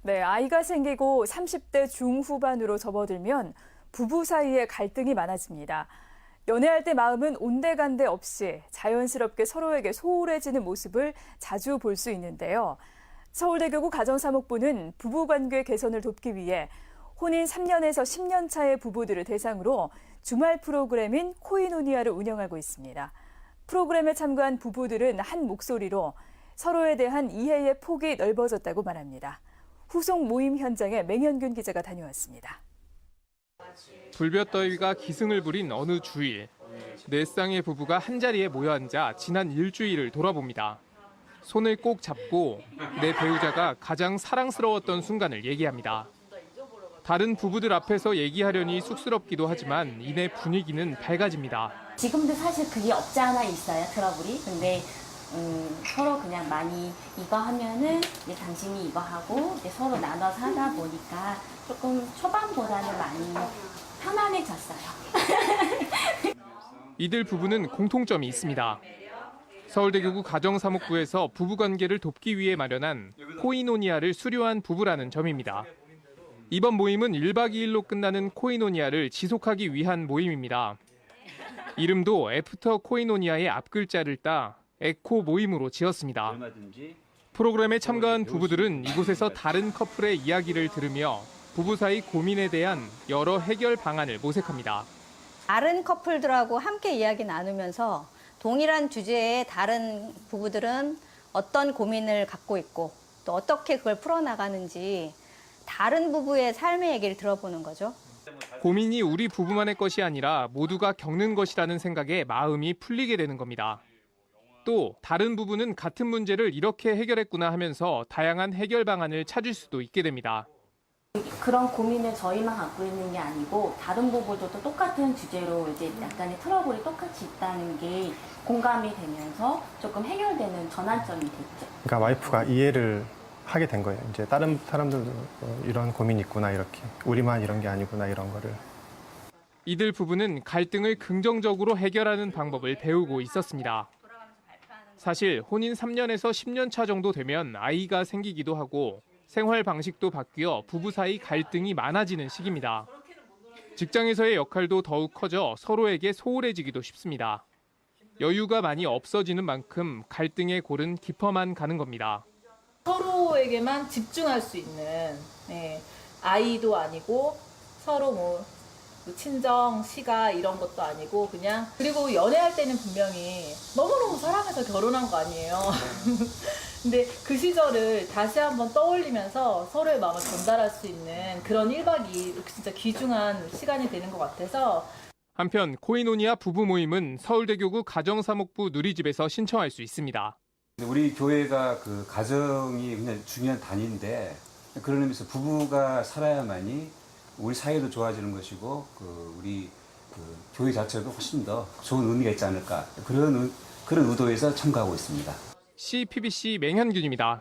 네, 아이가 생기고 30대 중후반으로 접어들면 부부 사이에 갈등이 많아집니다. 연애할 때 마음은 온데간데 없이 자연스럽게 서로에게 소홀해지는 모습을 자주 볼 수 있는데요. 서울대교구 가정사목부는 부부관계 개선을 돕기 위해 혼인 3년에서 10년 차의 부부들을 대상으로 주말 프로그램인 코이노니아를 운영하고 있습니다. 프로그램에 참가한 부부들은 한 목소리로 서로에 대한 이해의 폭이 넓어졌다고 말합니다. 후속 모임 현장에 맹현균 기자가 다녀왔습니다. 불볕더위가 기승을 부린 어느 주일, 네 쌍의 부부가 한자리에 모여 앉아 지난 일주일을 돌아봅니다. 손을 꼭 잡고 내 배우자가 가장 사랑스러웠던 순간을 얘기합니다. 다른 부부들 앞에서 얘기하려니 쑥스럽기도 하지만 이내 분위기는 밝아집니다. 지금도 사실 그게 없지 않아 있어요, 트러블이. 근데 서로 그냥 많이 이거 하면은 이제 당신이 이거 하고 이제 서로 나눠서 하다 보니까 조금 초반보다는 많이 편안해졌어요. 이들 부부는 공통점이 있습니다. 서울대교구 가정사목부에서 부부관계를 돕기 위해 마련한 코이노니아를 수료한 부부라는 점입니다. 이번 모임은 1박 2일로 끝나는 코이노니아를 지속하기 위한 모임입니다. 이름도 애프터 코이노니아의 앞글자를 따 에코 모임으로 지었습니다. 프로그램에 참가한 부부들은 이곳에서 다른 커플의 이야기를 들으며 부부 사이 고민에 대한 여러 해결 방안을 모색합니다. 다른 커플들하고 함께 이야기 나누면서 동일한 주제의 다른 부부들은 어떤 고민을 갖고 있고 또 어떻게 그걸 풀어나가는지 다른 부부의 삶의 얘기를 들어보는 거죠. 고민이 우리 부부만의 것이 아니라 모두가 겪는 것이라는 생각에 마음이 풀리게 되는 겁니다. 또 다른 부부는 같은 문제를 이렇게 해결했구나 하면서 다양한 해결 방안을 찾을 수도 있게 됩니다. 그런 고민을 저희만 갖고 있는 게 아니고 다른 부부들도 똑같은 주제로 이제 약간의 트러블이 똑같이 있다는 게 공감이 되면서 조금 해결되는 전환점이 됐죠. 그러니까 와이프가 이해를 하게 된 거예요. 이제 다른 사람들도 이런 고민이 있구나, 이렇게. 우리만 이런 게 아니구나, 이런 거를. 이들 부부는 갈등을 긍정적으로 해결하는 방법을 배우고 있었습니다. 사실 혼인 3년에서 10년 차 정도 되면 아이가 생기기도 하고 생활 방식도 바뀌어 부부 사이 갈등이 많아지는 시기입니다. 직장에서의 역할도 더욱 커져 서로에게 소홀해지기도 쉽습니다. 여유가 많이 없어지는 만큼 갈등의 골은 깊어만 가는 겁니다. 서로에게만 집중할 수 있는 아이도 아니고 서로 뭐 친정, 시가 이런 것도 아니고 그냥 그리고 연애할 때는 분명히 너무너무 사랑해서 결혼한 거 아니에요. 근데 그 시절을 다시 한번 떠올리면서 서로의 마음을 전달할 수 있는 그런 1박 2일 진짜 귀중한 시간이 되는 것 같아서 한편 코이노니아 부부 모임은 서울대교구 가정사목부 누리집에서 신청할 수 있습니다. 우리 교회가 그 가정이 굉장히 중요한 단위인데 그런 의미에서 부부가 살아야만이 우리 사회도 좋아지는 것이고 우리 교회 자체도 훨씬 더 좋은 의미가 있지 않을까 그런 의도에서 참가하고 있습니다. CPBC 맹현균입니다.